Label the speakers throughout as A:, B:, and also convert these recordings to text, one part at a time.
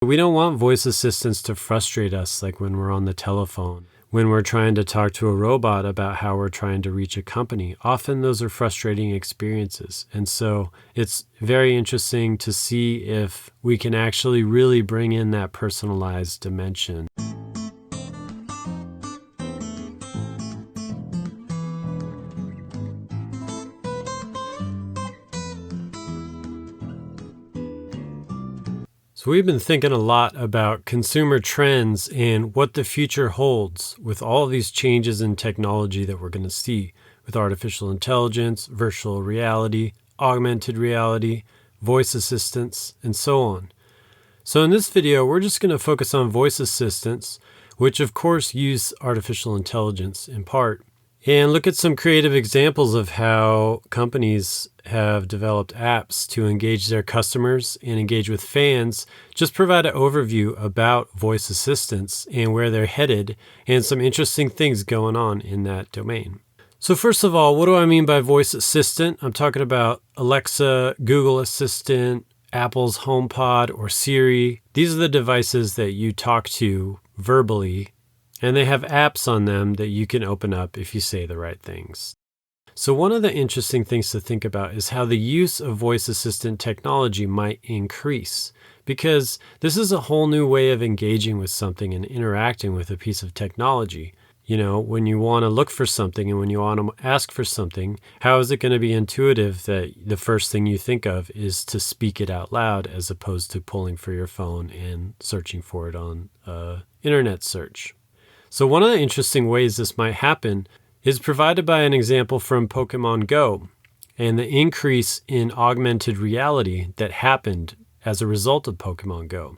A: We don't want voice assistants to frustrate us like when we're on the telephone, when we're trying to talk to a robot about how we're trying to reach a company. Often those are frustrating experiences. And so it's very interesting to see if we can actually really bring in that personalized dimension. So we've been thinking a lot about consumer trends and what the future holds with all these changes in technology that we're going to see with artificial intelligence, virtual reality, augmented reality, voice assistants, and so on. So in this video, we're just going to focus on voice assistants, which of course use artificial intelligence in part, and look at some creative examples of how companies have developed apps to engage their customers and engage with fans. Just provide an overview about voice assistants and where they're headed and some interesting things going on in that domain. So first of all, what do I mean by voice assistant? I'm talking about Alexa, Google Assistant, Apple's HomePod, or Siri. These are the devices that you talk to verbally, and they have apps on them that you can open up if you say the right things. So one of the interesting things to think about is how the use of voice assistant technology might increase, because this is a whole new way of engaging with something and interacting with a piece of technology. You know, when you want to look for something and when you want to ask for something, how is it going to be intuitive that the first thing you think of is to speak it out loud as opposed to pulling for your phone and searching for it on internet search? So one of the interesting ways this might happen is provided by an example from Pokemon Go and the increase in augmented reality that happened as a result of Pokemon Go.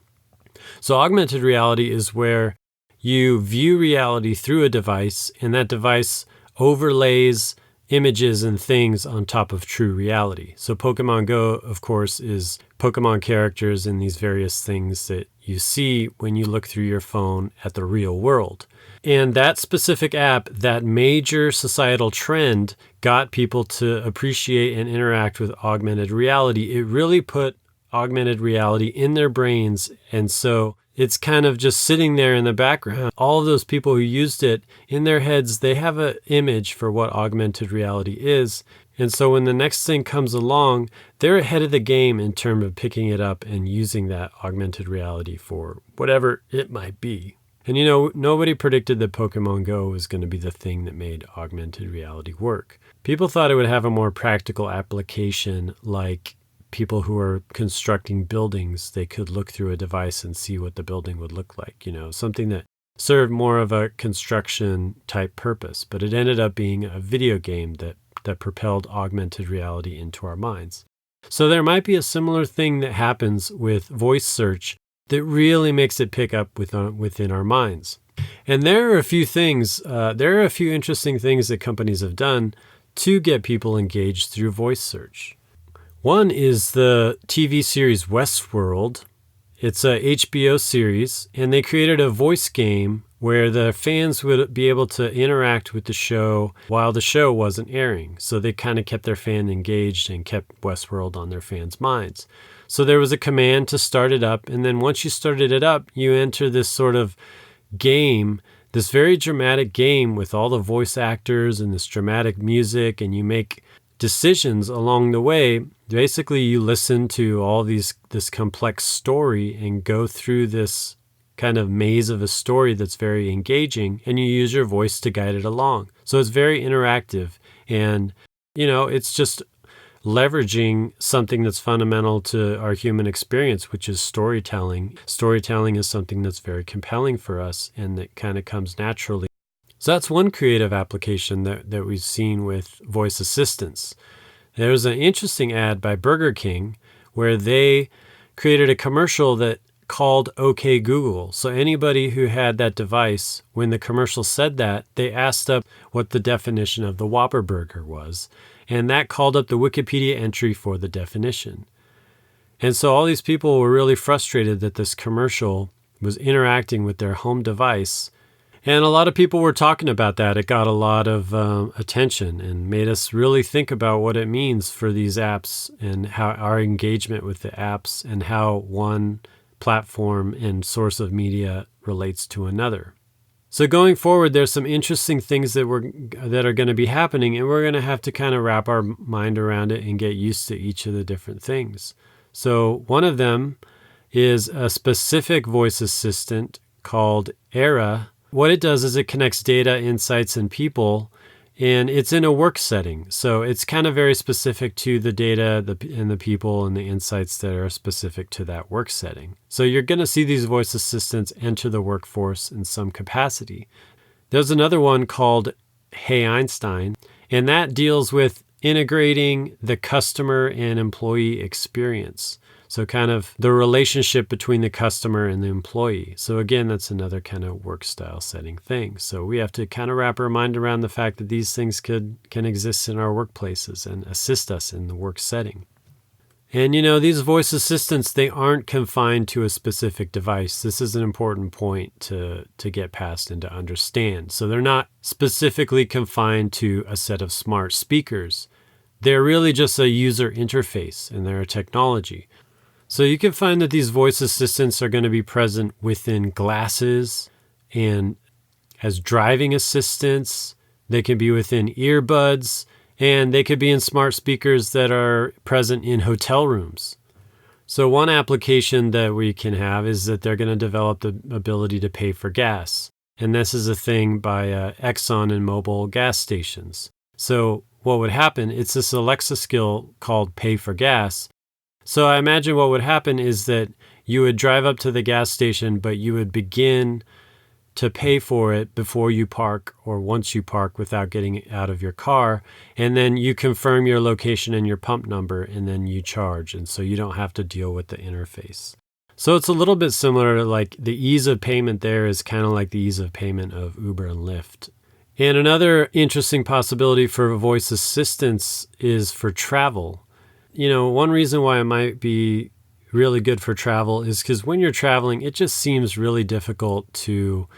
A: So augmented reality is where you view reality through a device, and that device overlays images and things on top of true reality. So Pokemon Go, of course, is Pokemon characters and these various things that you see when you look through your phone at the real world. And that specific app, that major societal trend, got people to appreciate and interact with augmented reality. It really put augmented reality in their brains. And so it's kind of just sitting there in the background. All of those people who used it, in their heads, they have an image for what augmented reality is. And so when the next thing comes along, they're ahead of the game in terms of picking it up and using that augmented reality for whatever it might be. And you know, nobody predicted that Pokemon Go was going to be the thing that made augmented reality work. People thought it would have a more practical application, like people who are constructing buildings, they could look through a device and see what the building would look like, you know, something that served more of a construction type purpose. But it ended up being a video game that propelled augmented reality into our minds. So there might be a similar thing that happens with voice search that really makes it pick up within our minds. And there are a few interesting things that companies have done to get people engaged through voice search. One is the TV series Westworld. It's a HBO series, and they created a voice game where the fans would be able to interact with the show while the show wasn't airing. So they kind of kept their fan engaged and kept Westworld on their fans' minds. So there was a command to start it up, and then once you started it up, you enter this sort of game, this very dramatic game with all the voice actors and this dramatic music, and you make decisions along the way. Basically, you listen to all this complex story and go through this kind of maze of a story that's very engaging, and you use your voice to guide it along. So it's very interactive, and you know, it's just leveraging something that's fundamental to our human experience, which is storytelling. Storytelling is something that's very compelling for us and that kind of comes naturally. So that's one creative application that we've seen with voice assistants. There's an interesting ad by Burger King where they created a commercial that called OK Google. So anybody who had that device, when the commercial said that, they asked up what the definition of the Whopper burger was. And that called up the Wikipedia entry for the definition. And so all these people were really frustrated that this commercial was interacting with their home device. And a lot of people were talking about that. It got a lot of attention and made us really think about what it means for these apps and how our engagement with the apps and how one platform and source of media relates to another. So going forward, there's some interesting things that are going to be happening, and we're going to have to kind of wrap our mind around it and get used to each of the different things. So one of them is a specific voice assistant called Era. What it does is it connects data, insights, and people, and it's in a work setting. So it's kind of very specific to the data and the people and the insights that are specific to that work setting. So you're going to see these voice assistants enter the workforce in some capacity. There's another one called Hey Einstein, and that deals with integrating the customer and employee experience. So kind of the relationship between the customer and the employee. So again, that's another kind of work style setting thing. So we have to kind of wrap our mind around the fact that these things can exist in our workplaces and assist us in the work setting. And these voice assistants, they aren't confined to a specific device. This is an important point to get past and to understand. So they're not specifically confined to a set of smart speakers. They're really just a user interface, and they're a technology. So you can find that these voice assistants are going to be present within glasses and as driving assistants. They can be within earbuds, and they could be in smart speakers that are present in hotel rooms. So one application that we can have is that they're going to develop the ability to pay for gas. And this is a thing by Exxon and Mobil gas stations. So what would happen, it's this Alexa skill called Pay for Gas. So I imagine what would happen is that you would drive up to the gas station, but you would begin to pay for it before you park or once you park without getting out of your car. And then you confirm your location and your pump number, and then you charge. And so you don't have to deal with the interface. So it's a little bit similar to like the ease of payment there is kind of like the ease of payment of Uber and Lyft. And another interesting possibility for voice assistance is for travel. One reason why it might be really good for travel is because when you're traveling, it just seems really difficult to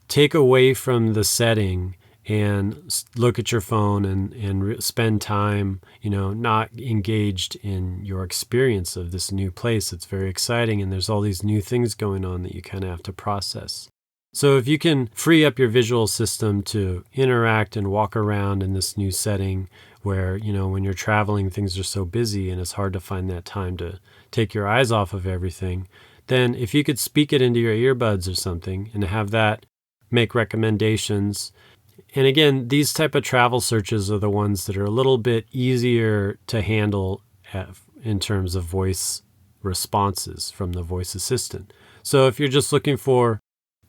A: take away from the setting and look at your phone and spend time, not engaged in your experience of this new place. It's very exciting, and there's all these new things going on that you kind of have to process. So if you can free up your visual system to interact and walk around in this new setting where, when you're traveling, things are so busy and it's hard to find that time to take your eyes off of everything, then if you could speak it into your earbuds or something and have that make recommendations. And again, these type of travel searches are the ones that are a little bit easier to handle in terms of voice responses from the voice assistant. So if you're just looking for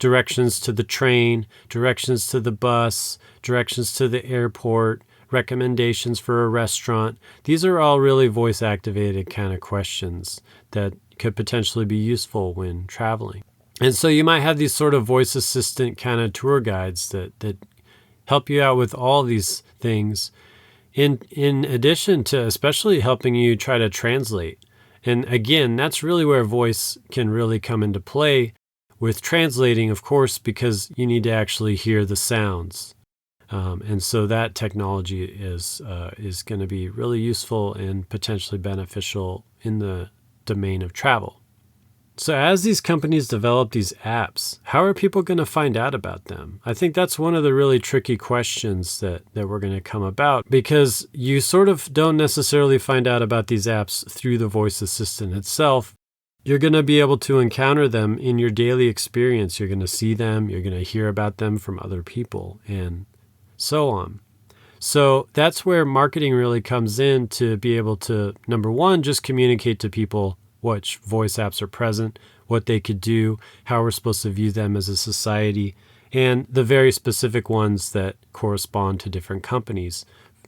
A: directions to the train, directions to the bus, directions to the airport, recommendations for a restaurant, these are all really voice-activated kind of questions that could potentially be useful when traveling. And so you might have these sort of voice assistant kind of tour guides that help you out with all these things, in addition to especially helping you try to translate. And again, that's really where voice can really come into play with translating, of course, because you need to actually hear the sounds. And so that technology is going to be really useful and potentially beneficial in the domain of travel. So as these companies develop these apps, how are people going to find out about them? I think that's one of the really tricky questions that we're going to come about, because you sort of don't necessarily find out about these apps through the voice assistant itself. You're going to be able to encounter them in your daily experience. You're going to see them, you're going to hear about them from other people, and so on. So that's where marketing really comes in, to be able to, number one, just communicate to people which voice apps are present, what they could do, how we're supposed to view them as a society, and the very specific ones that correspond to different companies.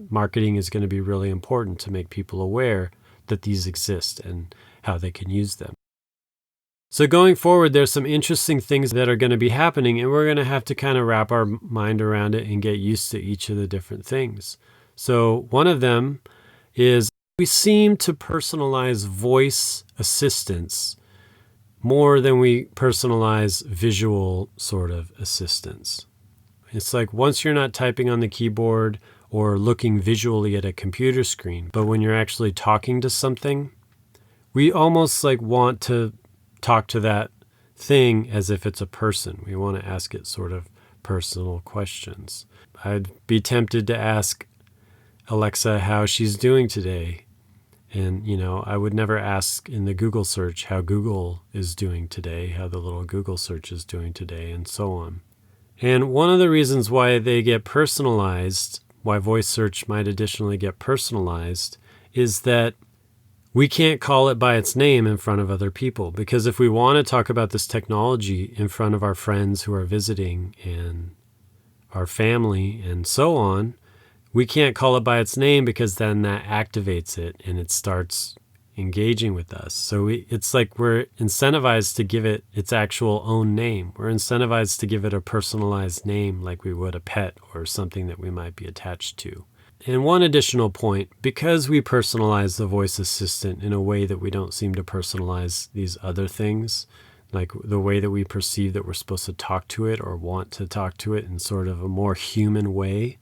A: Marketing is going to be really important to make people aware that these exist and how they can use them. So going forward, there's some interesting things that are going to be happening, and we're going to have to kind of wrap our mind around it and get used to each of the different things. So one of them is we seem to personalize voice assistants more than we personalize visual sort of assistants. It's like once you're not typing on the keyboard or looking visually at a computer screen, but when you're actually talking to something, we almost like want to talk to that thing as if it's a person. We want to ask it sort of personal questions. I'd be tempted to ask Alexa how she's doing today. And, I would never ask in the Google search how Google is doing today, how the little Google search is doing today, and so on. And one of the reasons why they get personalized, why voice search might additionally get personalized, is that we can't call it by its name in front of other people. Because if we want to talk about this technology in front of our friends who are visiting and our family and so on, we can't call it by its name because then that activates it and it starts engaging with us. So it's like we're incentivized to give it its actual own name. We're incentivized to give it a personalized name like we would a pet or something that we might be attached to. And one additional point, because we personalize the voice assistant in a way that we don't seem to personalize these other things, like the way that we perceive that we're supposed to talk to it or want to talk to it in sort of a more human way,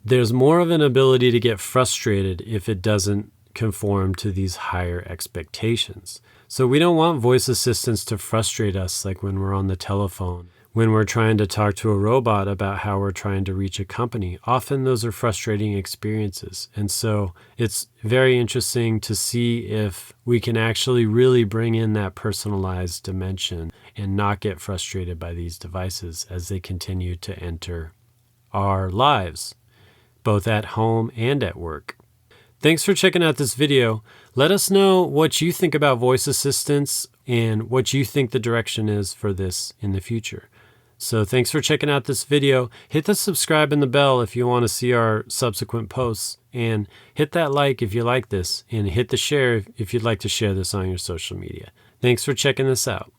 A: there's more of an ability to get frustrated if it doesn't conform to these higher expectations. So we don't want voice assistants to frustrate us like when we're on the telephone, when we're trying to talk to a robot about how we're trying to reach a company. Often those are frustrating experiences. And so it's very interesting to see if we can actually really bring in that personalized dimension and not get frustrated by these devices as they continue to enter our lives, both at home and at work. Thanks for checking out this video. Let us know what you think about voice assistants and what you think the direction is for this in the future. So thanks for checking out this video. Hit the subscribe and the bell if you want to see our subsequent posts, and hit that like if you like this, and hit the share if you'd like to share this on your social media. Thanks for checking this out.